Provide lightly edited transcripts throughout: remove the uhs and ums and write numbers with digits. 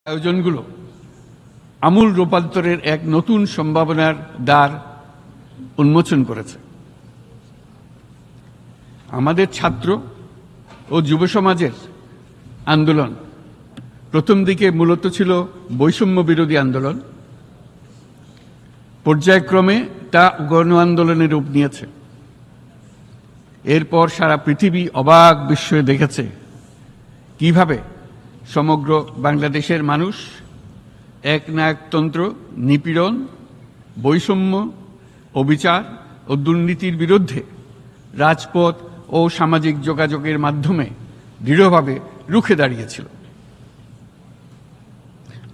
আয়োজনগুলো আমূল রূপান্তরের এক নতুন সম্ভাবনার দ্বার উন্মোচন করেছে। আমাদের ছাত্র ও যুব সমাজের আন্দোলন প্রথম দিকে মূলত ছিল বৈষম্য বিরোধী আন্দোলন, পর্যায়ক্রমে তা গণ আন্দোলনের রূপ নিয়েছে। এরপর সারা পৃথিবী অবাক বিস্ময়ে দেখেছে কিভাবে সমগ্র বাংলাদেশের মানুষ একনায়কতন্ত্র, নিপীড়ন, বৈষম্য, অবিচার ও দুর্নীতির বিরুদ্ধে রাজপথ ও সামাজিক যোগাযোগের মাধ্যমে দৃঢ়ভাবে রুখে দাঁড়িয়েছিল।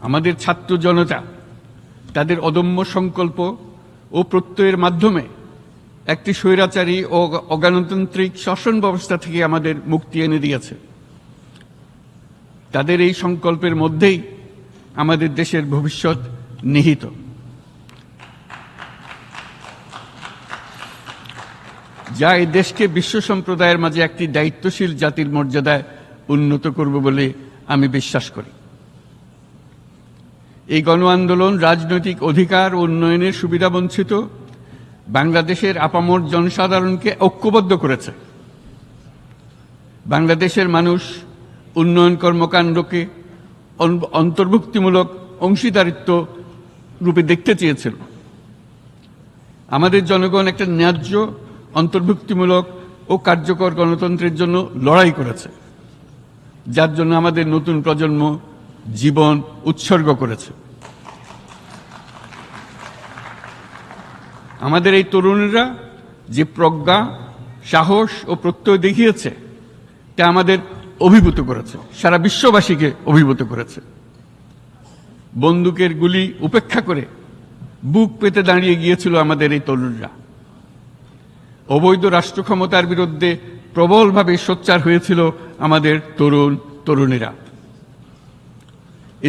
আমাদের ছাত্র জনতা তাদের অদম্য সংকল্প ও প্রত্যয়ের মাধ্যমে একটি স্বৈরাচারী ও অগণতান্ত্রিক শাসন ব্যবস্থা থেকে আমাদের মুক্তি এনে দিয়েছে। তাদের এই সংকল্পের মধ্যেই আমাদের দেশের ভবিষ্যৎ নিহিত। যা এই দেশকে বিশ্ব সম্প্রদায়ের মাঝে একটি দায়িত্বশীল জাতির মর্যাদায় উন্নত করবে বলে আমি বিশ্বাস করি। এই গণ আন্দোলন রাজনৈতিক অধিকার ও উন্নয়নের সুবিধাবঞ্চিত বাংলাদেশের আপামর জনসাধারণকে ঐক্যবদ্ধ করেছে। বাংলাদেশের মানুষ উন্নয়ন কর্মকাণ্ডকে অন্তর্ভুক্তিমূলক অংশীদারিত্ব রূপে দেখতে চেয়েছিল। আমাদের জনগণ একটা ন্যায্য, অন্তর্ভুক্তিমূলক ও কার্যকর গণতন্ত্রের জন্য লড়াই করেছে, যার জন্য আমাদের নতুন প্রজন্ম জীবন উৎসর্গ করেছে। আমাদের এই তরুণীরা যে প্রজ্ঞা, সাহস ও প্রত্যয় দেখিয়েছে তা আমাদের অভিভূত করেছে, সারা বিশ্ববাসীকে অভিভূত করেছে। বন্দুকের গুলি উপেক্ষা করে বুক পেতে দাঁড়িয়ে গিয়েছিল আমাদের এই তরুণরা। অবৈধ রাষ্ট্র ক্ষমতার বিরুদ্ধে প্রবলভাবে সোচ্চার হয়েছিল আমাদের তরুণ তরুণীরা,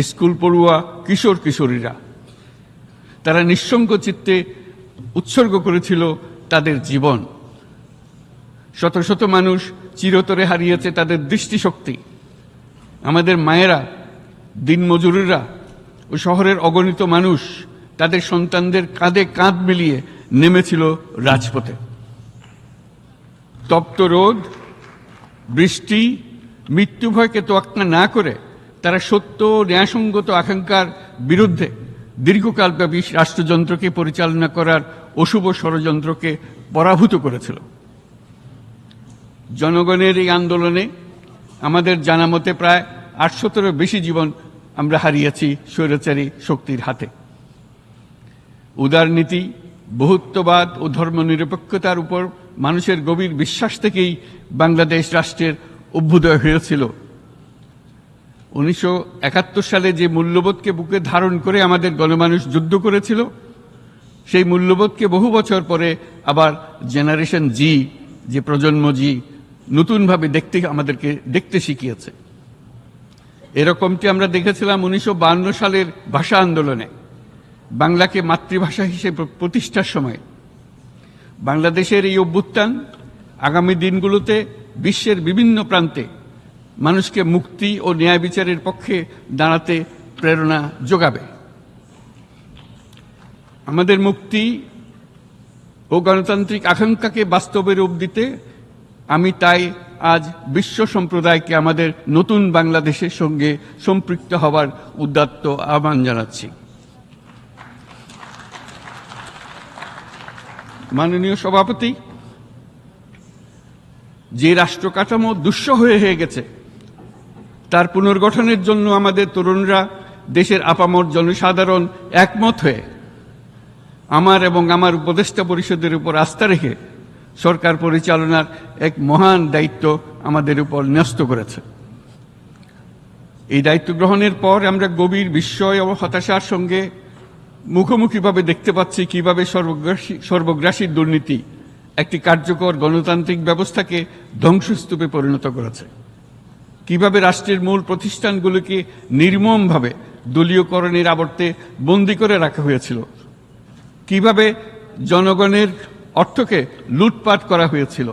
স্কুল পড়ুয়া কিশোর কিশোরীরা। তারা নিঃসঙ্গ চিত্তে উৎসর্গ করেছিল তাদের জীবন। শত শত মানুষ চিরতরে হারিয়েছে তাদের দৃষ্টিশক্তি। আমাদের মায়েরা, দিনমজুরেরা ও শহরের অগণিত মানুষ তাদের সন্তানদের কাঁধে কাঁধ মিলিয়ে নেমেছিল রাজপথে। তপ্ত রোদ, বৃষ্টি, মৃত্যু ভয়কে তোয়াক্কা না করে তারা সত্য ও ন্যায়সঙ্গত আকাঙ্ক্ষার বিরুদ্ধে দীর্ঘকালব্যাপী রাষ্ট্রযন্ত্রকে পরিচালনা করার অশুভ ষড়যন্ত্রকে পরাভূত করেছিল। জনগণের এই আন্দোলনে আমাদের জানা মতে প্রায় ৮০০-র বেশি জীবন আমরা হারিয়েছি স্বৈরাচারী শক্তির হাতে। উদারনীতি, বহুত্ববাদ ও ধর্মনিরপেক্ষতার উপর মানুষের গভীর বিশ্বাস থেকেই বাংলাদেশ রাষ্ট্রের অভ্যুদয় হয়েছিল। ১৯৭১ সালে যে মূল্যবোধকে বুকে ধারণ করে আমাদের গণমানুষ যুদ্ধ করেছিল, সেই মূল্যবোধকে বহু বছর পরে আবার জেনারেশন জি, যে প্রজন্ম জি, নতুনভাবে আমাদেরকে দেখতে শিখিয়েছে। এরকমটি আমরা দেখেছিলাম ১৯৫২ সালের ভাষা আন্দোলনে, বাংলাকে মাতৃভাষা হিসেবে প্রতিষ্ঠার সময়। বাংলাদেশের এই অভ্যুত্থান আগামী দিনগুলোতে বিশ্বের বিভিন্ন প্রান্তে মানুষকে মুক্তি ও ন্যায় বিচারের পক্ষে দাঁড়াতে প্রেরণা যোগাবে। আমাদের মুক্তি ও গণতান্ত্রিক আকাঙ্ক্ষাকে বাস্তবে রূপ দিতে আমি তাই আজ বিশ্ব সম্প্রদায়কে আমাদের নতুন বাংলাদেশের সঙ্গে সম্পৃক্ত হওয়ার উদাত্ত আহ্বান জানাচ্ছি। মাননীয় সভাপতি, যে রাষ্ট্র কাঠামো দুঃসহ হয়ে গেছে তার পুনর্গঠনের জন্য আমাদের তরুণরা, দেশের আপামর জনসাধারণ একমত হয়ে আমার এবং আমার উপদেষ্টা পরিষদের উপর আস্থা রেখে সরকার পরিচালনার এক মহান দায়িত্ব আমাদের উপর ন্যস্ত করেছে। এই দায়িত্ব গ্রহণের পর আমরা গভীর বিস্ময় ও হতাশার সঙ্গে মুখোমুখিভাবে দেখতে পাচ্ছি কিভাবে সর্বগ্রাসী দুর্নীতি একটি কার্যকর গণতান্ত্রিক ব্যবস্থাকে ধ্বংসস্তূপে পরিণত করেছে, কিভাবে রাষ্ট্রের মূল প্রতিষ্ঠানগুলোকে নির্মমভাবে দলীয়করণের আবর্তে বন্দী করে রাখা হয়েছিল, কিভাবে জনগণের অর্থকে লুটপাট করা হয়েছিল,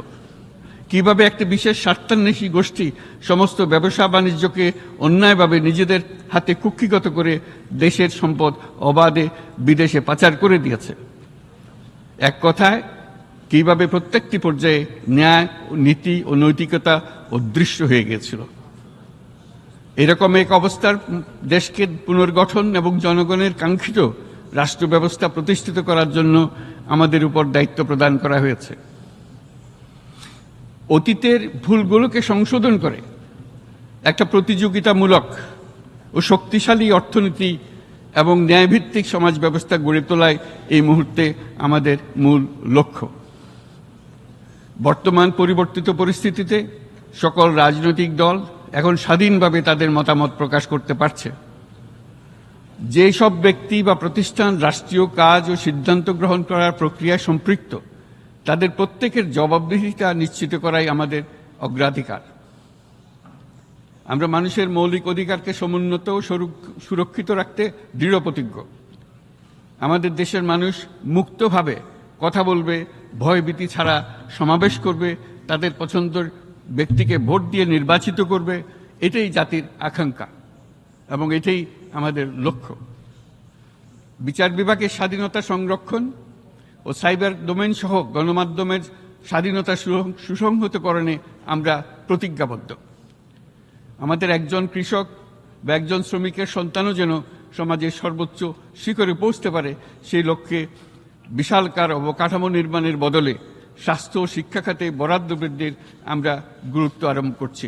কিভাবে একটি বিশেষ স্বার্থান্বেষী গোষ্ঠী সমস্ত ব্যবসা বাণিজ্যকে অন্যায়ভাবে নিজেদের হাতে কুক্ষিগত করে দেশের সম্পদ অবাধে বিদেশে পাচার করে দিয়েছে। এক কথায় কিভাবে প্রত্যেকটি পর্যায়ে ন্যায়, নীতি ও নৈতিকতা অদৃশ্য হয়ে গিয়েছিল। এরকম এক অবস্থার দেশকে পুনর্গঠন এবং জনগণের কাঙ্ক্ষিত রাষ্ট্র ব্যবস্থা প্রতিষ্ঠিত করার জন্য আমাদের উপর দায়িত্ব প্রদান করা হয়েছে। অতীতের ভুলগুলোকে সংশোধন করে একটা প্রতিযোগিতামূলক ও শক্তিশালী অর্থনীতি এবং ন্যায়ভিত্তিক সমাজ ব্যবস্থা গড়ে তোলাই এই মুহূর্তে আমাদের মূল লক্ষ্য। বর্তমান পরিবর্তিত পরিস্থিতিতে সকল রাজনৈতিক দল এখন স্বাধীনভাবে তাদের মতামত প্রকাশ করতে পারছে। যে সব ব্যক্তি বা প্রতিষ্ঠান রাষ্ট্রীয় কাজ ও সিদ্ধান্ত গ্রহণ করার প্রক্রিয়ায় সম্পৃক্ত, তাদের প্রত্যেকের জবাবদিহিতা নিশ্চিত করাই আমাদের অগ্রাধিকার। আমরা মানুষের মৌলিক অধিকারকে সমুন্নত ও সুরক্ষিত রাখতে দৃঢ় প্রতিজ্ঞ। আমাদের দেশের মানুষ মুক্তভাবে কথা বলবে, ভয়ভীতি ছাড়া সমাবেশ করবে, তাদের পছন্দের ব্যক্তিকে ভোট দিয়ে নির্বাচিত করবে, এটাই জাতির আকাঙ্ক্ষা এবং এটাই আমাদের লক্ষ্য। বিচার বিভাগের স্বাধীনতা সংরক্ষণ ও সাইবার ডোমেইন সহ গণমাধ্যমের স্বাধীনতা সুসংহতকরণে আমরা প্রতিজ্ঞাবদ্ধ। আমাদের একজন কৃষক বা একজন শ্রমিকের সন্তানও যেন সমাজের সর্বোচ্চ শিখরে পৌঁছতে পারে, সেই লক্ষ্যে বিশালকার অবকাঠামো নির্মাণের বদলে স্বাস্থ্য ও শিক্ষা খাতে বরাদ্দ বৃদ্ধির আমরা গুরুত্ব আরোপ করছি।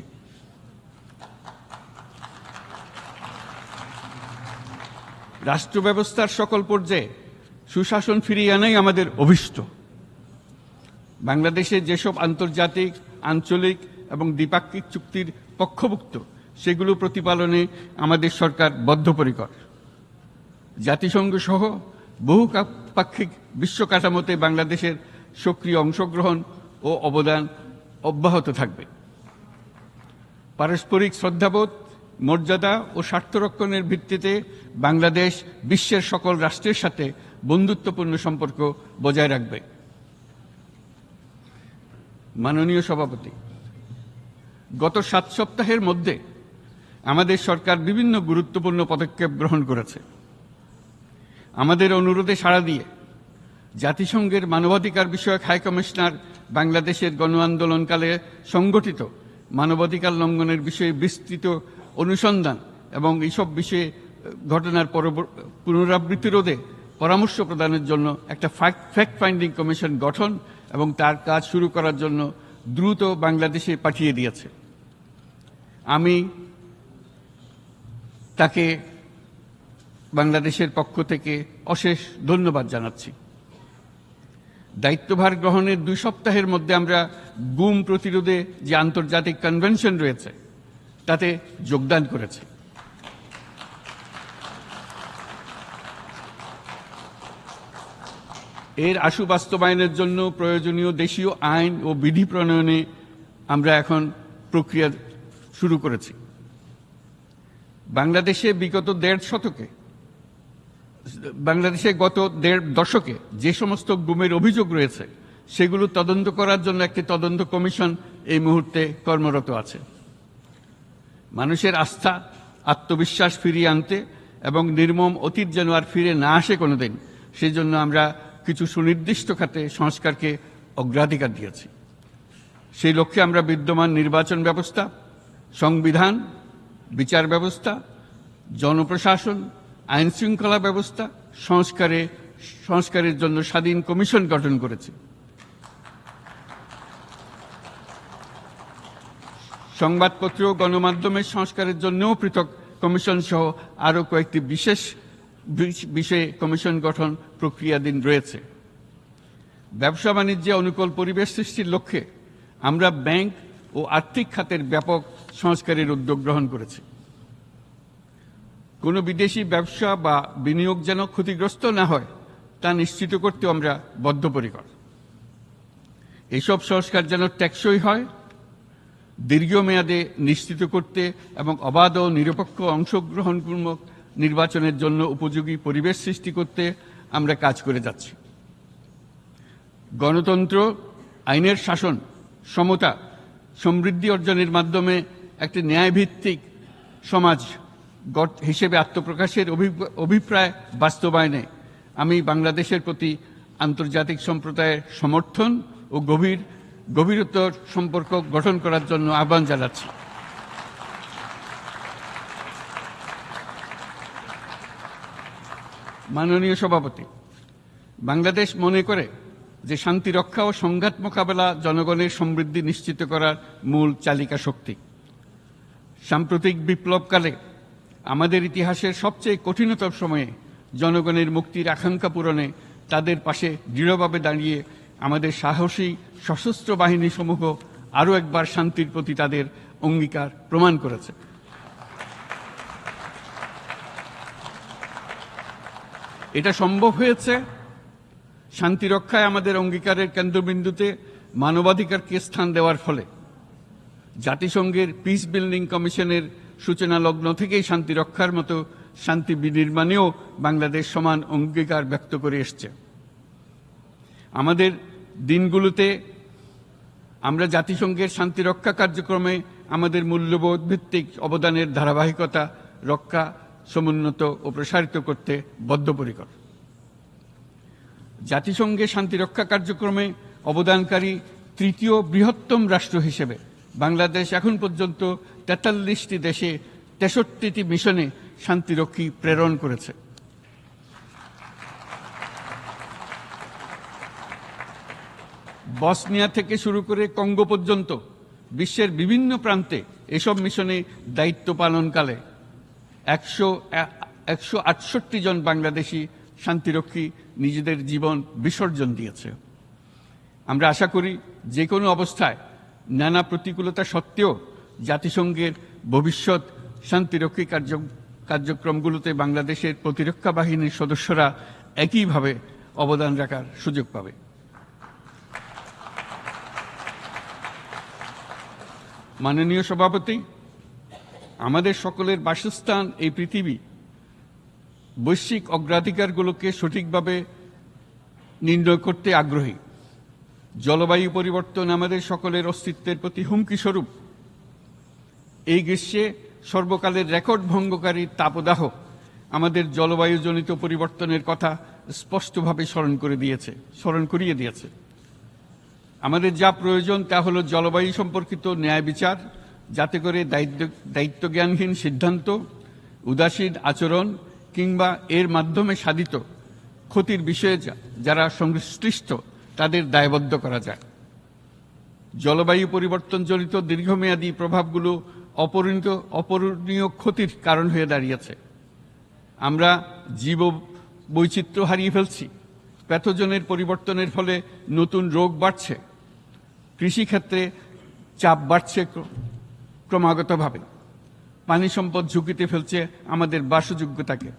রাষ্ট্র ব্যবস্থার সকল পর্যায়ে সুশাসন ফিরিয়ে আনাই আমাদের অভীষ্ট। বাংলাদেশে যেসব আন্তর্জাতিক, আঞ্চলিক এবং দ্বিপাক্ষিক চুক্তির পক্ষভুক্ত, সেগুলো প্রতিপালনে আমাদের সরকার বদ্ধপরিকর। জাতিসংঘ সহ বহুপাক্ষিক বিশ্ব কাঠামোতে বাংলাদেশের সক্রিয় অংশগ্রহণ ও অবদান অব্যাহত থাকবে। পারস্পরিক শ্রদ্ধাবোধ, মর্যাদা ও স্বার্থরক্ষণের ভিত্তিতে বাংলাদেশ বিশ্বের সকল রাষ্ট্রের সাথে বন্ধুত্বপূর্ণ সম্পর্ক বজায় রাখবে। মাননীয় সভাপতি, গত 7 সপ্তাহের মধ্যে আমাদের সরকার বিভিন্ন গুরুত্বপূর্ণ পদক্ষেপ গ্রহণ করেছে। আমাদের অনুরোধে সাড়া দিয়ে জাতিসংঘের মানবাধিকার বিষয়ক হাই কমিশনার বাংলাদেশের গণ আন্দোলনকালে সংগঠিত মানবাধিকার লঙ্ঘনের বিষয়ে বিস্তৃত অনুসন্ধান এবং এইসব বিষয়ে ঘটনার পুনরাবৃত্তি রোধে পরামর্শ প্রদানের জন্য একটা ফ্যাক্ট ফাইন্ডিং কমিশন গঠন এবং তার কাজ শুরু করার জন্য দ্রুত বাংলাদেশে পাঠিয়ে দিয়েছে। আমি তাকে বাংলাদেশের পক্ষ থেকে অশেষ ধন্যবাদ জানাচ্ছি। দায়িত্বভার গ্রহণের 2 সপ্তাহের মধ্যে আমরা গুম প্রতিরোধে যে আন্তর্জাতিক কনভেনশন রয়েছে তাতে যোগদান করেছি। এর আশু বাস্তবায়নের জন্য প্রয়োজনীয় দেশীয় আইন ও বিধি প্রণয়নে আমরা এখন প্রক্রিয়া শুরু করেছি। বাংলাদেশে গত 1.5 দশকে যে সমস্ত গুমের অভিযোগ রয়েছে সেগুলো তদন্ত করার জন্য একটি তদন্ত কমিশন এই মুহূর্তে কর্মরত আছে। মানুষের আস্থা, আত্মবিশ্বাস ফিরিয়ে আনতে এবং নির্মম অতীত যেন আর ফিরে না আসে কোনোদিন, সেই জন্য আমরা কিছু সুনির্দিষ্ট খাতে সংস্কারকে অগ্রাধিকার দিয়েছি। সেই লক্ষ্যে আমরা বিদ্যমান নির্বাচন ব্যবস্থা, সংবিধান, বিচার ব্যবস্থা, জনপ্রশাসন, আইন শৃঙ্খলা ব্যবস্থা সংস্কারের জন্য স্বাধীন কমিশন গঠন করেছি। সংবাদপত্র ও গণমাধ্যমের সংস্কারের জন্যও পৃথক কমিশন সহ আরও কয়েকটি বিশেষ বিষয়ে কমিশন গঠন প্রক্রিয়াধীন রয়েছে। ব্যবসা বাণিজ্যে অনুকূল পরিবেশ সৃষ্টির লক্ষ্যে আমরা ব্যাংক ও আর্থিক খাতের ব্যাপক সংস্কারের উদ্যোগ গ্রহণ করেছি। কোনো বিদেশি ব্যবসা বা বিনিয়োগ যেন ক্ষতিগ্রস্ত না হয় তা নিশ্চিত করতে আমরা বদ্ধপরিকর। এসব সংস্কার যেন টেকসই হয়, দীর্ঘমেয়াদে নিশ্চিত করতে এবং অবাধ ও নিরপেক্ষ অংশগ্রহণমূলক নির্বাচনের জন্য উপযোগী পরিবেশ সৃষ্টি করতে আমরা কাজ করে যাচ্ছি। গণতন্ত্র, আইনের শাসন, সমতা সমৃদ্ধি অর্জনের মাধ্যমে একটি ন্যায়ভিত্তিক সমাজ হিসেবে আত্মপ্রকাশের অভিপ্রায় বাস্তবায়নে আমি বাংলাদেশের প্রতি আন্তর্জাতিক সম্প্রদায়ের সমর্থন ও গভীরতর সম্পর্ক গঠন করার জন্য আহ্বান জানাচ্ছি। মাননীয় সভাপতি, বাংলাদেশ মনে করে যে শান্তি রক্ষা ও সংঘাত মোকাবেলা জনগণের সমৃদ্ধি নিশ্চিত করার মূল চালিকা শক্তি। সাম্প্রতিক বিপ্লবকালে আমাদের ইতিহাসের সবচেয়ে কঠিনতম সময়ে জনগণের মুক্তির আকাঙ্ক্ষা পূরণে তাদের পাশে দৃঢ়ভাবে দাঁড়িয়ে আমাদের সাহসী সশস্ত্র বাহিনীসমূহ আরও একবার শান্তির প্রতি তাদের অঙ্গীকার প্রমাণ করেছে। এটা সম্ভব হয়েছে শান্তি রক্ষায় আমাদের অঙ্গীকারের কেন্দ্রবিন্দুতে মানবাধিকারকে স্থান দেওয়ার ফলে। জাতিসংঘের পিস বিল্ডিং কমিশনের সূচনা লগ্ন থেকেই শান্তি রক্ষার মতো শান্তি বিনির্মাণেও বাংলাদেশ সমান অঙ্গীকার ব্যক্ত করে এসছে। আমাদের দিনগুলোতে আমরা জাতিসংঘের শান্তি রক্ষা কার্যক্রমে আমাদের মূল্যবোধ ভিত্তিক অবদানের ধারাবাহিকতা রক্ষা, সমুন্নত ও প্রসারিত করতে বদ্ধপরিকর। জাতিসংঘের শান্তিরক্ষা কার্যক্রমে অবদানকারী তৃতীয় বৃহত্তম রাষ্ট্র হিসেবে বাংলাদেশ এখন পর্যন্ত ৪৩টি দেশে ৬৩টি মিশনে শান্তিরক্ষী প্রেরণ করেছে। বসনিয়া থেকে শুরু করে কঙ্গো পর্যন্ত বিশ্বের বিভিন্ন প্রান্তে এসব মিশনে দায়িত্ব পালনকালে ১৬৮ জন বাংলাদেশি শান্তিরক্ষী নিজেদের জীবন বিসর্জন দিয়েছে। আমরা আশা করি যে কোনো অবস্থায় নানা প্রতিকূলতা সত্ত্বেও জাতিসংঘের ভবিষ্যৎ শান্তিরক্ষী কার্যক্রমগুলোতে বাংলাদেশের প্রতিরক্ষা বাহিনীর সদস্যরা একইভাবে অবদান রাখার সুযোগ পাবে। মাননীয় সভাপতি, আমাদের সকলের বাসস্থান এই পৃথিবী বৈশ্বিক অগ্রাধিকারগুলোকে সঠিকভাবে নির্ণয় করতে আগ্রহী। জলবায়ু পরিবর্তন আমাদের সকলের অস্তিত্বের প্রতি হুমকি স্বরূপ। এই গ্রীষ্মে সর্বকালের রেকর্ড ভঙ্গকারী তাপদাহ আমাদের জলবায়ুজনিত পরিবর্তনের কথা স্পষ্টভাবে স্মরণ করিয়ে দিয়েছে। আমাদের যা প্রয়োজন তা হলো জলবায়ু সম্পর্কিত ন্যায় বিচার, যাতে করে দায়িত্বজ্ঞানহীন সিদ্ধান্ত, উদাসীন আচরণ কিংবা এর মাধ্যমে সাধিত ক্ষতির বিষয়ে যারা সংশ্লিষ্ট তাদের দায়বদ্ধ করা যায়। জলবায়ু পরিবর্তনজনিত দীর্ঘমেয়াদী প্রভাবগুলো অপূরণীয় ক্ষতির কারণ হয়ে দাঁড়িয়েছে। আমরা জীব বৈচিত্র্য হারিয়ে ফেলছি, প্যাথোজেনের পরিবর্তনের ফলে নতুন রোগ বাড়ছে, কৃষিক্ষেত্রে চাপ বাড়ছে ক্রমাগতভাবে, পানি সম্পদ ঝুঁকিতে ফেলছে আমাদের বাসযোগ্যতাকে,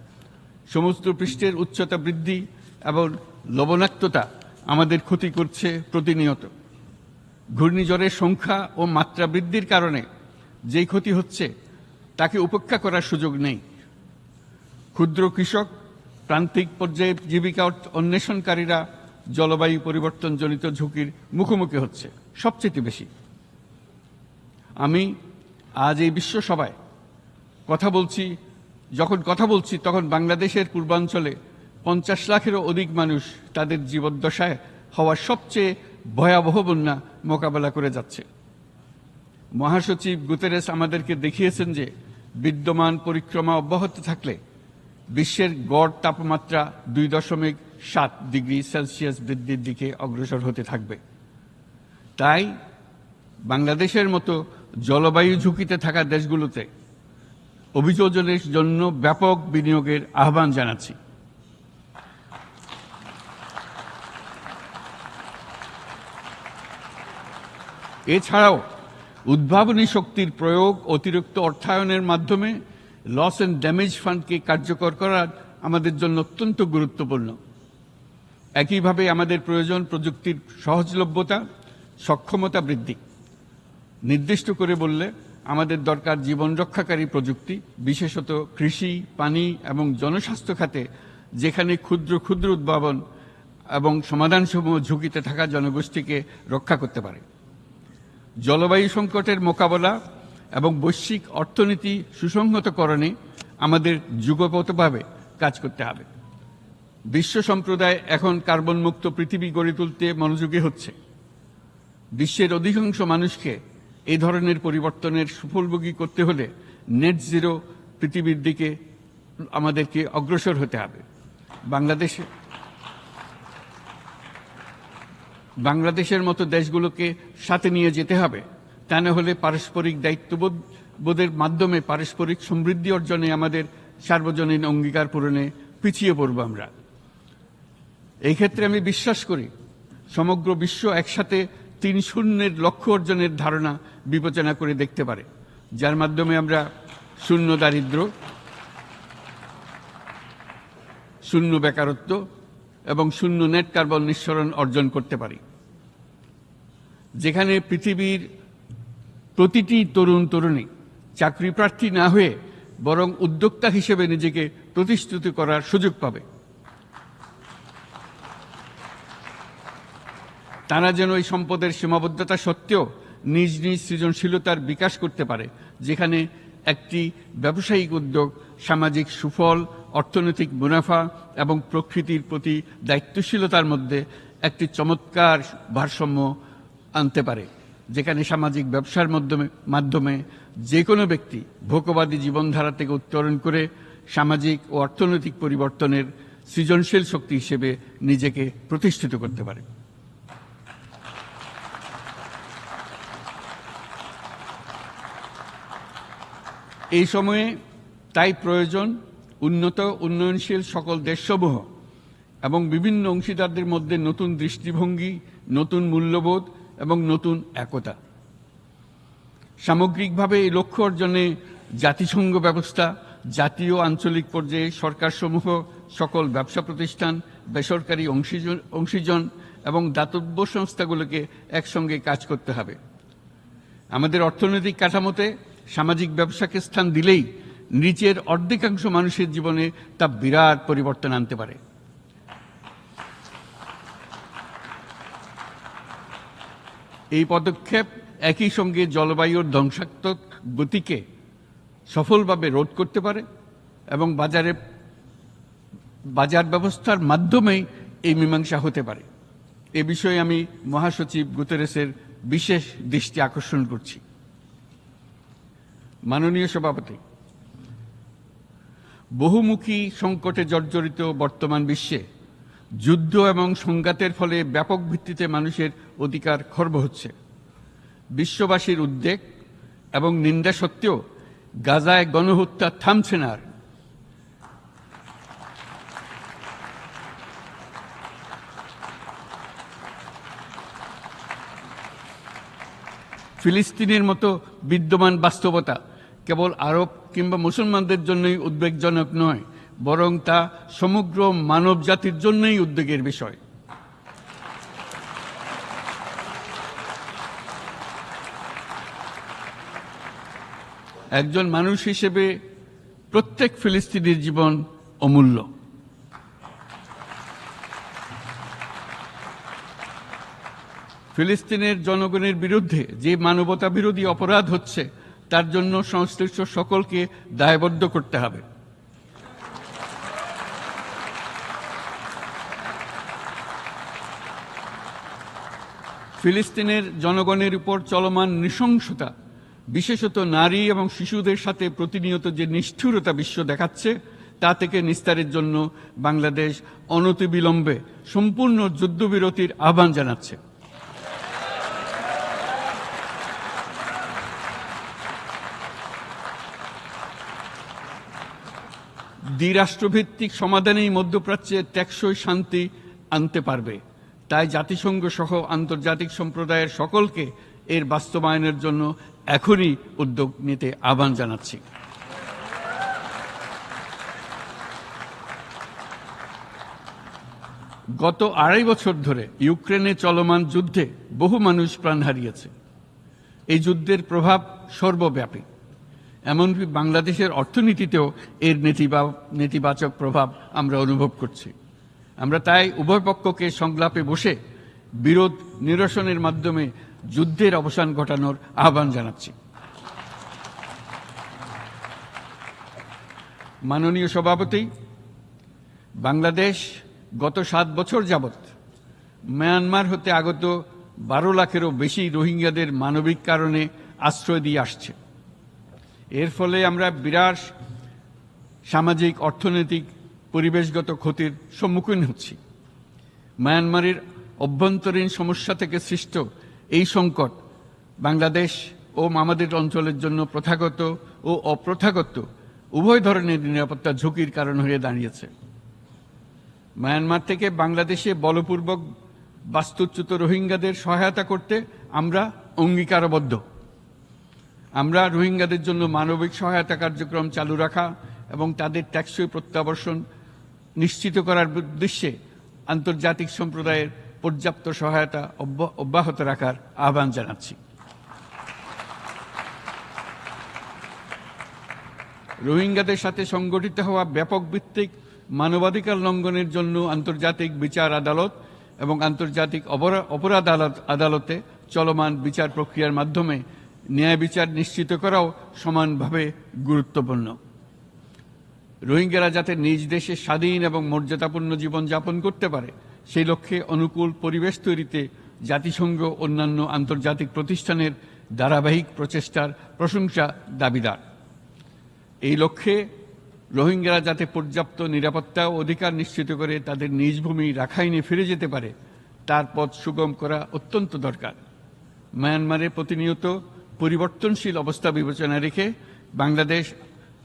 সমুদ্র পৃষ্ঠের উচ্চতা বৃদ্ধি এবং লবণাক্ততা আমাদের ক্ষতি করছে প্রতিনিয়ত। ঘূর্ণিঝড়ের সংখ্যা ও মাত্রা বৃদ্ধির কারণে যেই ক্ষতি হচ্ছে তাকে উপেক্ষা করার সুযোগ নেই। ক্ষুদ্র কৃষক, প্রান্তিক পর্যায়ে জীবিকা অন্বেষণকারীরা জলবায়ু পরিবর্তনজনিত ঝুঁকির মুখোমুখি হচ্ছে সবচেয়ে বেশি। আমি আজ এই বিশ্ব সভায় যখন কথা বলছি তখন বাংলাদেশের পূর্বাঞ্চলে ৫০ লাখেরও অধিক মানুষ তাদের জীবদ্দশায় হওয়া সবচেয়ে ভয়াবহ বন্যা মোকাবেলা করে যাচ্ছে। মহাসচিব গুতেরেস আমাদেরকে দেখিয়েছেন যে বিদ্যমান পরিক্রমা অব্যাহত থাকলে বিশ্বের গড় তাপমাত্রা ২.৭ ডিগ্রি সেলসিয়াস বৃদ্ধির দিকে অগ্রসর হতে থাকবে। তাই বাংলাদেশের মতো জলবায়ু ঝুঁকিতে থাকা দেশগুলোতে অভিযোজনের জন্য ব্যাপক বিনিয়োগের আহ্বান জানাচ্ছি। এছাড়াও উদ্ভাবনী শক্তির প্রয়োগ, অতিরিক্ত অর্থায়নের মাধ্যমে লস অ্যান্ড ড্যামেজ ফান্ডকে কার্যকর করা আমাদের জন্য অত্যন্ত গুরুত্বপূর্ণ। একইভাবে আমাদের প্রয়োজন প্রযুক্তির সহজলভ্যতা, সক্ষমতা বৃদ্ধি। নির্দিষ্ট করে বললে আমাদের দরকার জীবন রক্ষাকারী প্রযুক্তি, বিশেষত কৃষি, পানি এবং জনস্বাস্থ্য খাতে, যেখানে ক্ষুদ্র ক্ষুদ্র উদ্ভাবন এবং সমাধানসমূহ ঝুঁকিতে থাকা জনগোষ্ঠীকে রক্ষা করতে পারে। জলবায়ু সংকটের মোকাবেলা এবং বৈশ্বিক অর্থনীতি সুসংহতকরণে আমাদের যুগপৎভাবে কাজ করতে হবে। বিশ্ব সম্প্রদায় এখন কার্বন মুক্ত পৃথিবী গড়ে তুলতে মনোযোগী হচ্ছে। বিশ্বের অধিকাংশ মানুষকে এই ধরনের পরিবর্তনের সুফলভোগী করতে হলে নেট জিরো পৃথিবীর দিকে আমাদেরকে অগ্রসর হতে হবে। বাংলাদেশের মতো দেশগুলোকে সাথে নিয়ে যেতে হবে। তা না হলে পারস্পরিক দায়িত্ববোধের মাধ্যমে পারস্পরিক সমৃদ্ধি অর্জনে আমাদের সার্বজনীন অঙ্গীকার পূরণে পিছিয়ে পড়ব আমরা। এই ক্ষেত্রে আমি বিশ্বাস করি সমগ্র বিশ্ব একসাথে ৩-০ লক্ষ্য অর্জনের ধারণা বিবেচনা করে দেখতে পারে, যার মাধ্যমে আমরা শূন্য দারিদ্র্য, শূন্য বেকারত্ব এবং শূন্য নেট কার্বন নিঃসরণ অর্জন করতে পারি। যেখানে পৃথিবীর প্রতিটি তরুণ তরুণী চাকরি প্রার্থী না হয়ে বরং উদ্যোক্তা হিসেবে নিজেকে প্রতিষ্ঠিত করার সুযোগ পাবে। তারা যেন এই সম্পদের সীমাবদ্ধতা সত্ত্বেও নিজ নিজ সৃজনশীলতার বিকাশ করতে পারে, যেখানে একটি ব্যবসায়িক উদ্যোগ সামাজিক সুফল, অর্থনৈতিক মুনাফা এবং প্রকৃতির প্রতি দায়িত্বশীলতার মধ্যে একটি চমৎকার ভারসাম্য আনতে পারে, যেখানে সামাজিক ব্যবসার মাধ্যমে যে কোনো ব্যক্তি ভোগবাদী জীবনধারা থেকে উত্তরণ করে সামাজিক ও অর্থনৈতিক পরিবর্তনের সৃজনশীল শক্তি হিসেবে নিজেকে প্রতিষ্ঠিত করতে পারে। এই সময়ে তাই প্রয়োজন উন্নত উন্নয়নশীল সকল দেশসমূহ এবং বিভিন্ন অংশীদারদের মধ্যে নতুন দৃষ্টিভঙ্গি, নতুন মূল্যবোধ এবং নতুন একতা। সামগ্রিকভাবে এই লক্ষ্য অর্জনে জাতিসংঘ ব্যবস্থা, জাতীয় আঞ্চলিক পর্যায়ে সরকারসমূহ, সকল ব্যবসা প্রতিষ্ঠান, বেসরকারি অংশীজন এবং দাতব্য সংস্থাগুলোকে একসঙ্গে কাজ করতে হবে। আমাদের অর্থনৈতিক কাঠামোতে সামাজিক ব্যবসাকে স্থান দিলেই নিচের অর্ধেকাংশ মানুষের জীবনে তা বিরাট পরিবর্তন আনতে পারে। এই পদক্ষেপ একই সঙ্গে জলবায়ুর ধ্বংসাত্মক গতিকে সফলভাবে রোধ করতে পারে এবং বাজার ব্যবস্থার মাধ্যমেই এই মীমাংসা হতে পারে। এ বিষয়ে আমি মহাসচিব গুতেরেসের বিশেষ দৃষ্টি আকর্ষণ করছি। মাননীয় সভাপতি, বহুমুখী সংকটে জর্জরিত বর্তমান বিশ্বে যুদ্ধ এবং সংঘাতের ফলে ব্যাপক ভিত্তিতে মানুষের অধিকার খর্ব হচ্ছে। বিশ্ববাসীর উদ্বেগ এবং নিন্দা সত্ত্বেও গাজায় গণহত্যা থামছে না। ফিলিস্তিনের মতো বিদ্যমান বাস্তবতা কেবল আরব কিংবা মুসলমানদের জন্যই উদ্বেগজনক নয়, বরং তা সমগ্র মানব জাতির জন্যই উদ্বেগের বিষয়। একজন মানুষ হিসেবে প্রত্যেক ফিলিস্তিনির জীবন অমূল্য। ফিলিস্তিনের জনগণের বিরুদ্ধে যে মানবতা বিরোধী অপরাধ হচ্ছে তার জন্য সংশ্লিষ্ট সকলকে দায়বদ্ধ করতে হবে। ফিলিস্তিনের জনগণের উপর চলমান নৃশংসতা, বিশেষত নারী এবং শিশুদের সাথে প্রতিনিয়ত যে নিষ্ঠুরতা বিশ্ব দেখাচ্ছে, তা থেকে নিস্তারের জন্য বাংলাদেশ অনতিবিলম্বে সম্পূর্ণ যুদ্ধবিরতির আহ্বান জানাচ্ছে। দ্বিরাষ্ট্রভিত্তিক সমাধানেই মধ্যপ্রাচ্যে টেকসই শান্তি আনতে পারবে। তাই জাতিসংঘ সহ আন্তর্জাতিক সম্প্রদায়ের সকলকে এর বাস্তবায়নের জন্য এখনই উদ্যোগ নিতে আহ্বান জানাচ্ছি। গত ২.৫ বছর ধরে ইউক্রেনে চলমান যুদ্ধে বহু মানুষ প্রাণ হারিয়েছে। এই যুদ্ধের প্রভাব সর্বব্যাপী, এমনকি বাংলাদেশের অর্থনীতিতেও এর নেতিবাচক প্রভাব আমরা অনুভব করছি। আমরা তাই উভয় পক্ষকে সংলাপে বসে বিরোধ নিরসনের মাধ্যমে যুদ্ধের অবসান ঘটানোর আহ্বান জানাচ্ছি। মাননীয় সভাপতি, বাংলাদেশ গত 7 বছর যাবৎ মায়ানমার হতে আগত 12 লাখেরও বেশি রোহিঙ্গাদের মানবিক কারণে আশ্রয় দিয়ে আসছে। এর ফলে আমরা বিরাট সামাজিক, অর্থনৈতিক, পরিবেশগত ক্ষতির সম্মুখীন হচ্ছি। মায়ানমারের অভ্যন্তরীণ সমস্যা থেকে সৃষ্ট এই সংকট বাংলাদেশ ও আমাদের অঞ্চলের জন্য প্রথাগত ও অপ্রথাগত উভয় ধরনের নিরাপত্তা ঝুঁকির কারণ হয়ে দাঁড়িয়েছে। মায়ানমার থেকে বাংলাদেশে বলপূর্বক বাস্তুচ্যুত রোহিঙ্গাদের সহায়তা করতে আমরা অঙ্গীকারবদ্ধ। আমরা রোহিঙ্গাদের জন্য মানবিক সহায়তা কার্যক্রম চালু রাখা এবং তাদের টেকসই প্রত্যাবর্তন নিশ্চিত করার উদ্দেশ্যে আন্তর্জাতিক সম্প্রদায়ের পর্যাপ্ত সহায়তা অব্যাহত রাখার আহ্বান জানাচ্ছি। রোহিঙ্গাদের সাথে সংগঠিত হওয়া ব্যাপক ভিত্তিক মানবাধিকার লঙ্ঘনের জন্য আন্তর্জাতিক বিচার আদালত এবং আন্তর্জাতিক অপরাধ আদালতে চলমান বিচার প্রক্রিয়ার মাধ্যমে ন্যায় বিচার নিশ্চিত করাও সমানভাবে গুরুত্বপূর্ণ। রোহিঙ্গারা যাতে নিজ দেশে স্বাধীন এবং মর্যাদাপূর্ণ জীবনযাপন করতে পারে সেই লক্ষ্যে অনুকূল পরিবেশ তৈরিতে জাতিসংঘ অন্যান্য আন্তর্জাতিক প্রতিষ্ঠানের ধারাবাহিক প্রচেষ্টার প্রশংসা দাবিদার। এই লক্ষ্যে রোহিঙ্গারা যাতে পর্যাপ্ত নিরাপত্তা ও অধিকার নিশ্চিত করে তাদের নিজ ভূমি রাখাইনে ফিরে যেতে পারে তার পথ সুগম করা অত্যন্ত দরকার। মায়ানমারে প্রতিনিয়ত পরিবর্তনশীল অবস্থা বিবেচনা রেখে বাংলাদেশ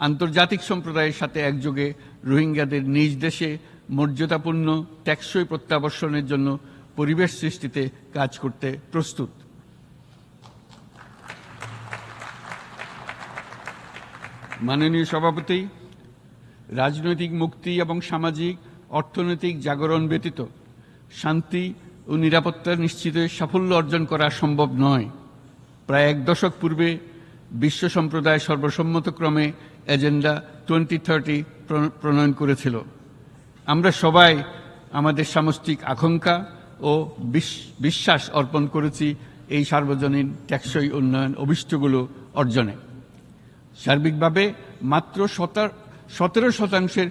আন্তর্জাতিক সম্প্রদায়ের সাথে একযোগে রোহিঙ্গাদের নিজ দেশে মর্যাদাপূর্ণ টেকসই প্রত্যাবর্তনের জন্য পরিবেশ সৃষ্টিতে কাজ করতে প্রস্তুত। মাননীয় সভাপতি, রাজনৈতিক মুক্তি এবং সামাজিক অর্থনৈতিক জাগরণ ব্যতীত শান্তি ও নিরাপত্তা নিশ্চিতে সাফল্য অর্জন করা সম্ভব নয়। প্রায় 1 দশক পূর্বে বিশ্ব সম্প্রদায় সর্বসম্মতক্রমে এজেন্ডা 2030 প্রণয়ন করেছিল। আমরা সবাই আমাদের সামষ্টিক আকাঙ্ক্ষা ও বিশ্বাস অর্পণ করেছি এই সার্বজনীন টেকসই উন্নয়ন অভিষ্টগুলো অর্জনে। সার্বিকভাবে মাত্র 17%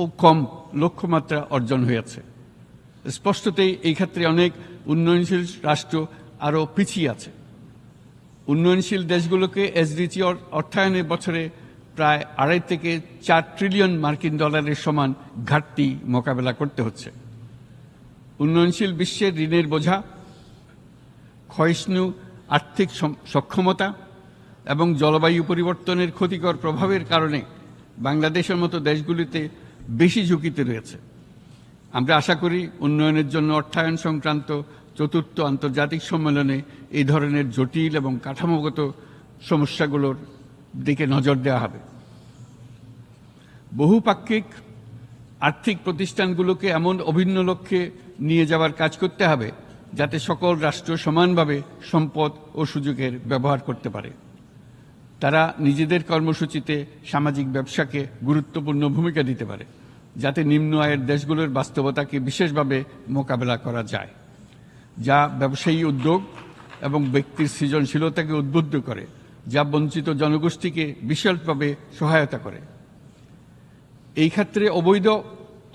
ও কম লক্ষ্যমাত্রা অর্জন হয়েছে। স্পষ্টতই এই ক্ষেত্রে অনেক উন্নয়নশীল রাষ্ট্র আরও পিছিয়ে আছে। উন্নয়নশীল দেশগুলোকে এসডিজি অর্থায়নের বছরে প্রায় 2.5 থেকে 4 ট্রিলিয়ন মার্কিন ডলারের সমান ঘাটতি মোকাবেলা করতে হচ্ছে। উন্নয়নশীল বিশ্বের ঋণের বোঝা, ক্ষয়িষ্ণু আর্থিক সক্ষমতা এবং জলবায়ু পরিবর্তনের ক্ষতিকর প্রভাবের কারণে বাংলাদেশের মতো দেশগুলিতে বেশি ঝুঁকিতে রয়েছে। আমরা আশা করি উন্নয়নের জন্য অর্থায়ন সংক্রান্ত 4র্থ আন্তর্জাতিক সম্মেলনে এই ধরনের জটিল এবং কাঠামোগত সমস্যাগুলোর দিকে নজর দেওয়া হবে। বহুপাক্ষিক আর্থিক প্রতিষ্ঠানগুলোকে এমন অভিন্ন লক্ষ্যে নিয়ে যাওয়ার কাজ করতে হবে যাতে সকল রাষ্ট্র সমানভাবে সম্পদ ও সুযোগের ব্যবহার করতে পারে। তারা নিজেদের কর্মসূচিতে সামাজিক ব্যবসাকে গুরুত্বপূর্ণ ভূমিকা দিতে পারে যাতে নিম্ন আয়ের দেশগুলোর বাস্তবতাকে বিশেষভাবে মোকাবেলা করা যায়, যা ব্যবসায়ী উদ্যোগ এবং ব্যক্তির সৃজনশীলতাকে উদ্বুদ্ধ করে, যা বঞ্চিত জনগোষ্ঠীকে বিশালভাবে সহায়তা করে। এই ক্ষেত্রে অবৈধ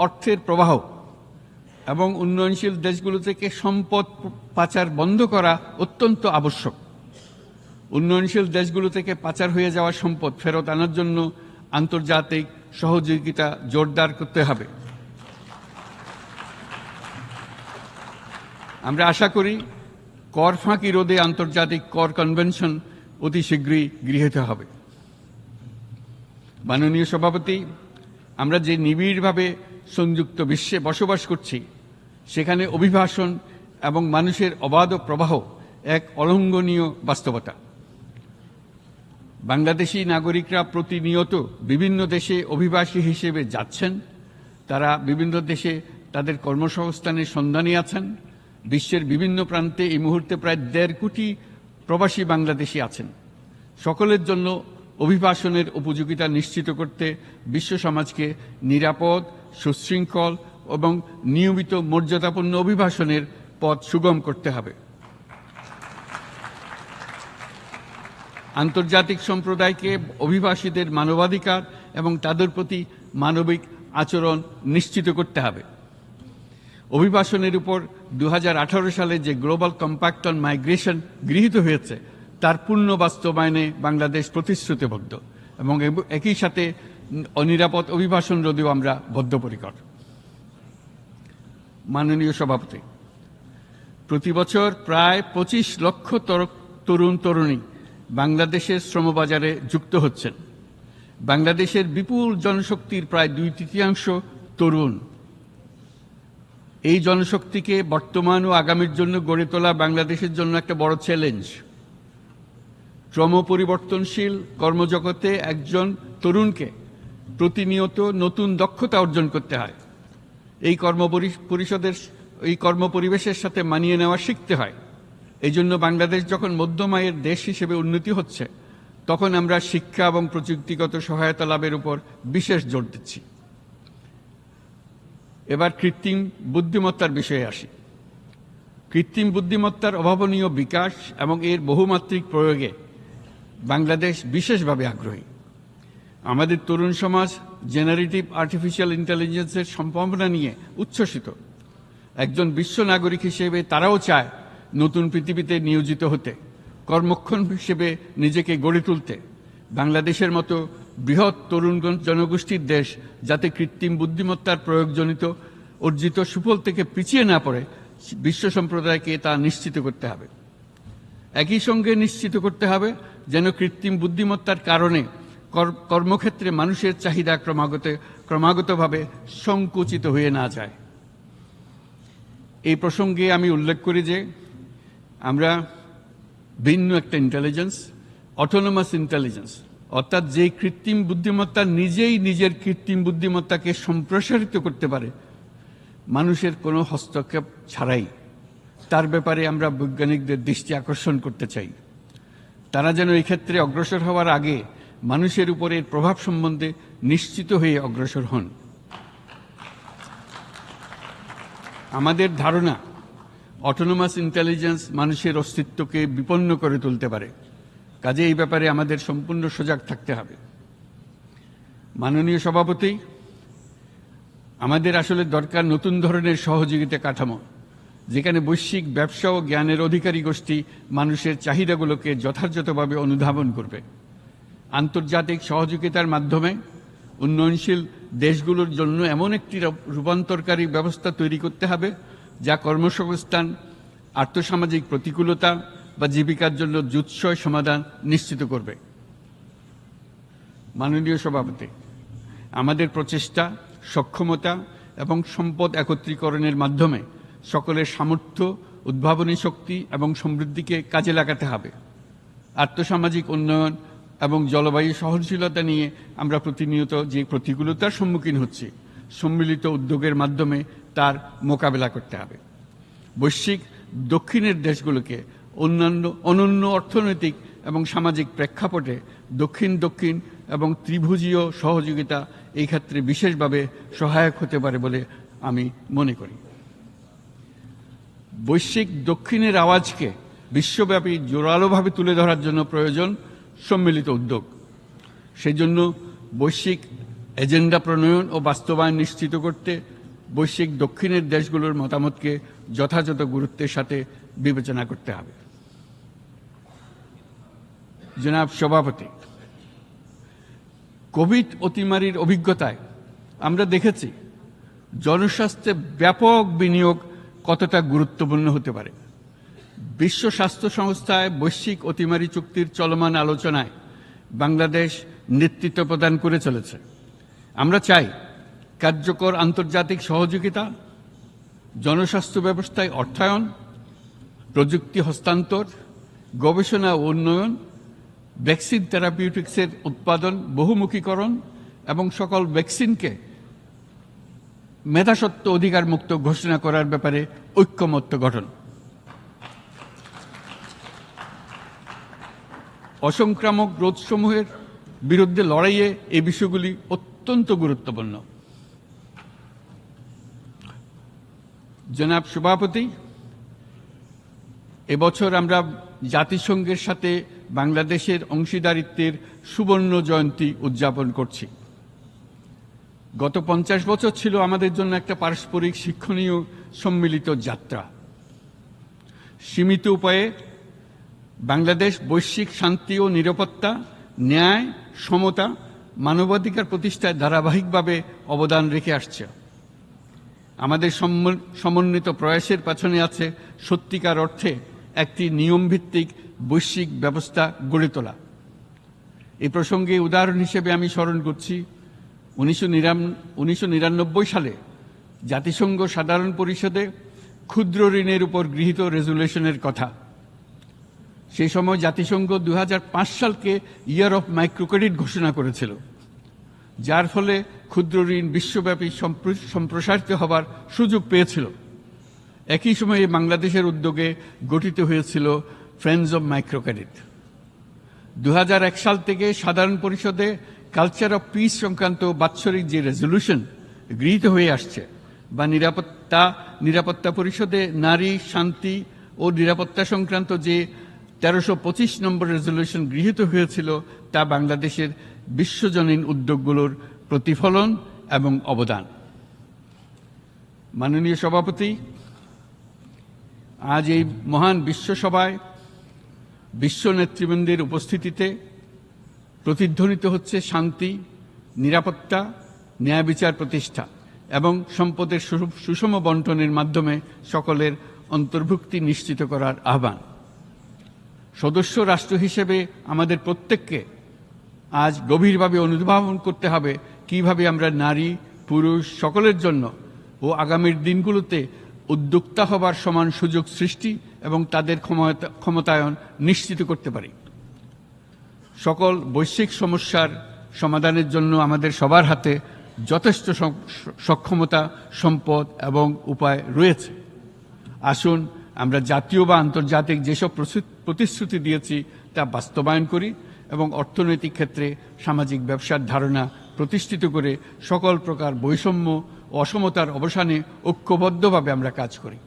অর্থের প্রবাহ এবং উন্নয়নশীল দেশগুলো থেকে সম্পদ পাচার বন্ধ করা অত্যন্ত আবশ্যক। উন্নয়নশীল দেশগুলো থেকে পাচার হয়ে যাওয়া সম্পদ ফেরত আনার জন্য আন্তর্জাতিক সহযোগিতা জোরদার করতে হবে। আমরা আশা করি কর ফাঁকি রোধে আন্তর্জাতিক কর কনভেনশন অতি শীঘ্রই গৃহীত হবে। মাননীয় সভাপতি, আমরা যে নিবিড়ভাবে সংযুক্ত বিশ্বে বসবাস করছি সেখানে অভিবাসন এবং মানুষের অবাধ প্রবাহ এক অলঙ্ঘনীয় বাস্তবতা। বাংলাদেশি নাগরিকরা প্রতিনিয়ত বিভিন্ন দেশে অভিবাসী হিসেবে যাচ্ছেন। তারা বিভিন্ন দেশে তাদের কর্মসংস্থানের সন্ধানে আছেন। বিশ্বের বিভিন্ন প্রান্তে এই মুহূর্তে প্রায় 1.5 কোটি প্রবাসী বাংলাদেশি আছেন। সকলের জন্য অভিবাসনের উপযোগিতা নিশ্চিত করতে বিশ্ব সমাজকে নিরাপদ, সুশৃঙ্খল এবং নিয়মিত মর্যাদাপূর্ণ অভিবাসনের পথ সুগম করতে হবে। আন্তর্জাতিক সম্প্রদায়কে অভিবাসীদের মানবাধিকার এবং তাদের প্রতি মানবিক আচরণ নিশ্চিত করতে হবে। অভিবাসনের উপর 2018 সালে যে গ্লোবাল কম্প্যাক্ট অন মাইগ্রেশন গৃহীত হয়েছে তার পূর্ণ বাস্তবায়নে বাংলাদেশ প্রতিশ্রুতিবদ্ধ এবং একই সাথে অনিরাপদ অভিবাসন রোধেও আমরা বদ্ধপরিকর। মাননীয় সভাপতি, প্রতি বছর প্রায় 25 লক্ষ তরুণ তরুণী বাংলাদেশের শ্রমবাজারে যুক্ত হচ্ছেন। বাংলাদেশের বিপুল জনশক্তির প্রায় 2/3 তরুণ। এই জনশক্তিকে বর্তমান ও আগামীর জন্য গড়ে তোলা বাংলাদেশের জন্য একটা বড় চ্যালেঞ্জ। ক্রমপরিবর্তনশীল কর্মজগতে একজন তরুণকে প্রতিনিয়ত নতুন দক্ষতা অর্জন করতে হয়। এই কর্মপরিবেশের সাথে মানিয়ে নেওয়া শিখতে হয়। এই জন্য বাংলাদেশ যখন মধ্যম আয়ের দেশ হিসেবে উন্নতি হচ্ছে, তখন আমরা শিক্ষা এবং প্রযুক্তিগত সহায়তা লাভের উপর বিশেষ জোর দিচ্ছি। এবার কৃত্রিম বুদ্ধিমত্তার বিষয়ে আসি। কৃত্রিম বুদ্ধিমত্তার অভাবনীয় বিকাশ এবং এর বহুমাত্রিক প্রয়োগে বাংলাদেশ বিশেষভাবে আগ্রহী। আমাদের তরুণ সমাজ জেনারেটিভ আর্টিফিশিয়াল ইন্টেলিজেন্সের সম্ভাবনা নিয়ে উচ্ছ্বসিত। একজন বিশ্ব নাগরিক হিসেবে তারাও চায় নতুন পৃথিবীতে নিয়োজিত হতে, কর্মক্ষম হিসেবে নিজেকে গড়ে তুলতে। বাংলাদেশের মতো বৃহৎ তরুণ জনগোষ্ঠীর দেশ যাতে কৃত্রিম বুদ্ধিমত্তার প্রয়োগজনিত অর্জিত সুফল থেকে পিছিয়ে না পড়ে, বিশ্ব সম্প্রদায়কে তা নিশ্চিত করতে হবে। একই সঙ্গে নিশ্চিত করতে হবে যেন কৃত্রিম বুদ্ধিমত্তার কারণে কর্মক্ষেত্রে মানুষের চাহিদা ক্রমাগতভাবে সংকুচিত হয়ে না যায়। এই প্রসঙ্গে আমি উল্লেখ করি যে আমরা ভিন্ন একটা ইন্টেলিজেন্স, অটোনোমাস ইন্টেলিজেন্স, অর্থাৎ যে কৃত্রিম বুদ্ধিমত্তা নিজেই নিজের কৃত্রিম বুদ্ধিমত্তাকে সম্প্রসারিত করতে পারে মানুষের কোনো হস্তক্ষেপ ছাড়াই, তার ব্যাপারে আমরা বৈজ্ঞানিকদের দৃষ্টি আকর্ষণ করতে চাই। তারা যেন এই ক্ষেত্রে অগ্রসর হওয়ার আগে মানুষের উপরে এর প্রভাব সম্বন্ধে নিশ্চিত হয়ে অগ্রসর হন। আমাদের ধারণা অটোনোমাস ইন্টেলিজেন্স মানুষের অস্তিত্বকে বিপন্ন করে তুলতে পারে, কাজে এই ব্যাপারে আমাদের সম্পূর্ণ সজাগ থাকতে হবে। মাননীয় সভাপতি, আমাদের আসলে দরকার নতুন ধরনের সহযোগিতা কাঠামো, যেখানে বৈশ্বিক ব্যবসা ও জ্ঞানের অধিকারী গোষ্ঠী মানুষের চাহিদাগুলোকে যথাযথভাবে অনুধাবন করবে। আন্তর্জাতিক সহযোগিতার মাধ্যমে উন্নয়নশীল দেশগুলোর জন্য এমন একটি রূপান্তরকারী ব্যবস্থা তৈরি করতে হবে যা কর্মসংস্থান, আর্থসামাজিক প্রতিকূলতা বা জীবিকার জন্য যুৎসয় সমাধান নিশ্চিত করবে। মাননীয় সভাপতি, আমাদের প্রচেষ্টা, সক্ষমতা এবং সম্পদ একত্রীকরণের মাধ্যমে সকলের সামর্থ্য, উদ্ভাবনী শক্তি এবং সমৃদ্ধিকে কাজে লাগাতে হবে। আর্থসামাজিক উন্নয়ন এবং জলবায়ু সহনশীলতা নিয়ে আমরা প্রতিনিয়ত যে প্রতিকূলতার সম্মুখীন হচ্ছি, সম্মিলিত উদ্যোগের মাধ্যমে তার মোকাবেলা করতে হবে। বৈশ্বিক দক্ষিণের দেশগুলোকে অনন্য অর্থনৈতিক এবং সামাজিক প্রেক্ষাপটে দক্ষিণ দক্ষিণ এবং ত্রিভুজীয় সহযোগিতা এই ক্ষেত্রে বিশেষভাবে সহায়ক হতে পারে বলে আমি মনে করি। বৈশ্বিক দক্ষিণের আওয়াজকে বিশ্বব্যাপী জোরালোভাবে তুলে ধরার জন্য প্রয়োজন সম্মিলিত উদ্যোগ। সেই জন্য বৈশ্বিক এজেন্ডা প্রণয়ন ও বাস্তবায়ন নিশ্চিত করতে বৈশ্বিক দক্ষিণের দেশগুলোর মতামতকে যথাযথ গুরুত্বের সাথে বিবেচনা করতে হবে। জনাব সভাপতি, কোভিড অতিমারির অভিজ্ঞতায় আমরা দেখেছি জনস্বাস্থ্যে ব্যাপক বিনিয়োগ কতটা গুরুত্বপূর্ণ হতে পারে। বিশ্ব স্বাস্থ্য সংস্থায় বৈশ্বিক অতিমারি চুক্তির চলমান আলোচনায় বাংলাদেশ নেতৃত্ব প্রদান করে চলেছে। আমরা চাই কার্যকর আন্তর্জাতিক সহযোগিতা, জনস্বাস্থ্য ব্যবস্থায় অর্থায়ন, প্রযুক্তি হস্তান্তর, গবেষণা ও উন্নয়ন, ভ্যাকসিন থেরাপিউটিক্সের উৎপাদন, বহুমুখীকরণ এবং সকল ভ্যাকসিনকে মেধাস্বত্ব অধিকার মুক্ত ঘোষণা করার ব্যাপারে ঐক্যমত্য গঠন। অসংক্রামক রোগসমূহের বিরুদ্ধে লড়াইয়ে এই বিষয়গুলি অত্যন্ত গুরুত্বপূর্ণ। জনাব সভাপতি, এবছর আমরা জাতিসংঘের সাথে বাংলাদেশের অংশীদারিত্বের সুবর্ণ জয়ন্তী উদযাপন করছি। গত 50 বছর ছিল আমাদের জন্য একটা পারস্পরিক শিক্ষণীয় সম্মিলিত যাত্রা। সীমিত উপায়ে বাংলাদেশ বৈশ্বিক শান্তি ও নিরাপত্তা, ন্যায়, সমতা, মানবাধিকার প্রতিষ্ঠায় ধারাবাহিকভাবে অবদান রেখে আসছে। আমাদের সমন্বিত প্রয়াসের পেছনে আছে সত্যিকার অর্থে একটি নিয়মভিত্তিক বৈশ্বিক ব্যবস্থা গড়ে তোলা। এই প্রসঙ্গে উদাহরণ হিসেবে আমি স্মরণ করছি 1999 সালে জাতিসংঘ সাধারণ পরিষদে ক্ষুদ্র ঋণের উপর গৃহীত রেজুলেশনের কথা। সেই সময় জাতিসংঘ 2005 সালকে ইয়ার অফ মাইক্রোক্রেডিট ঘোষণা করেছিল, যার ফলে ক্ষুদ্র ঋণ বিশ্বব্যাপী সম্প্রসারিত হবার সুযোগ পেয়েছিল। একই সময়ে বাংলাদেশের উদ্যোগে গঠিত হয়েছিল ফ্রেন্ডস অব মাইক্রোক্রেডিট। 2001 সাল থেকে সাধারণ পরিষদে কালচার অফ পিস সংক্রান্ত বাৎসরিক যে রেজলিউশন গৃহীত হয়ে আসছে, বা নিরাপত্তা পরিষদে নারী, শান্তি ও নিরাপত্তা সংক্রান্ত যে 1325 নম্বর রেজলিউশন গৃহীত হয়েছিল, তা বাংলাদেশের বিশ্বজনীন উদ্যোগগুলোর প্রতিফলন এবং অবদান। মাননীয় সভাপতি, আজ এই মহান বিশ্বসভায় বিশ্ব নেতৃবৃন্দের উপস্থিতিতে প্রতিধ্বনিত হচ্ছে শান্তি, নিরাপত্তা, ন্যায় বিচার প্রতিষ্ঠা এবং সম্পদের সুষম বন্টনের মাধ্যমে সকলের অন্তর্ভুক্তি নিশ্চিত করার আহ্বান। সদস্য রাষ্ট্র হিসেবে আমাদের প্রত্যেককে আজ গভীরভাবে অনুধাবন করতে হবে কিভাবে আমরা নারী, পুরুষ সকলের জন্য ও আগামীর দিনগুলোতে উদ্যোক্তা হবার সমান সুযোগ সৃষ্টি এবং তাদের ক্ষমতায়ন নিশ্চিত করতে পারি। সকল বৈশ্বিক সমস্যার সমাধানের জন্য আমাদের সবার হাতে যথেষ্ট সক্ষমতা, সম্পদ এবং উপায় রয়েছে। আসুন আমরা জাতীয় বা আন্তর্জাতিক যেসব প্রতিশ্রুতি দিয়েছি তা বাস্তবায়ন করি এবং অর্থনৈতিক ক্ষেত্রে সামাজিক ব্যবসার ধারণা প্রতিষ্ঠিত করে সকল প্রকার বৈষম্য ও অসমতার অবসানে ঐক্যবদ্ধভাবে আমরা কাজ করি।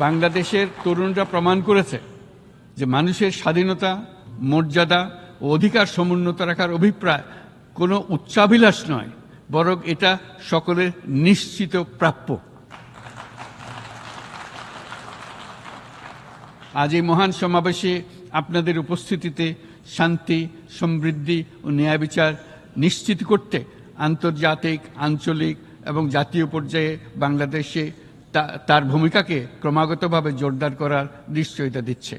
বাংলাদেশের তরুণরা প্রমাণ করেছে যে মানুষের স্বাধীনতা, মর্যাদা ও অধিকার সমুন্নত রাখার অভিপ্রায় কোনো উচ্চাভিলাষ নয়, বরং এটা সকলের নিশ্চিত প্রাপ্য। আজ এই মহান সমাবেশে আপনাদের উপস্থিতিতে শান্তি, সমৃদ্ধি ও ন্যায় বিচার নিশ্চিত করতে আন্তর্জাতিক, আঞ্চলিক এবং জাতীয় পর্যায়ে বাংলাদেশে তার ভূমিকাকে ক্রমাগতভাবে জোরদার করার নিশ্চয়তা দিচ্ছে।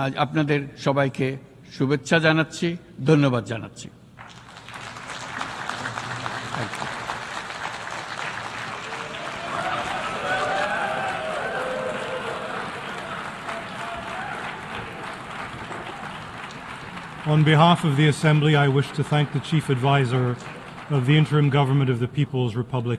আজ আপনাদের সবাইকে শুভেচ্ছা জানাচ্ছি, ধন্যবাদ জানাচ্ছি। On behalf of the Assembly, I wish to thank the Chief Advisor of the Interim Government of the People's Republic.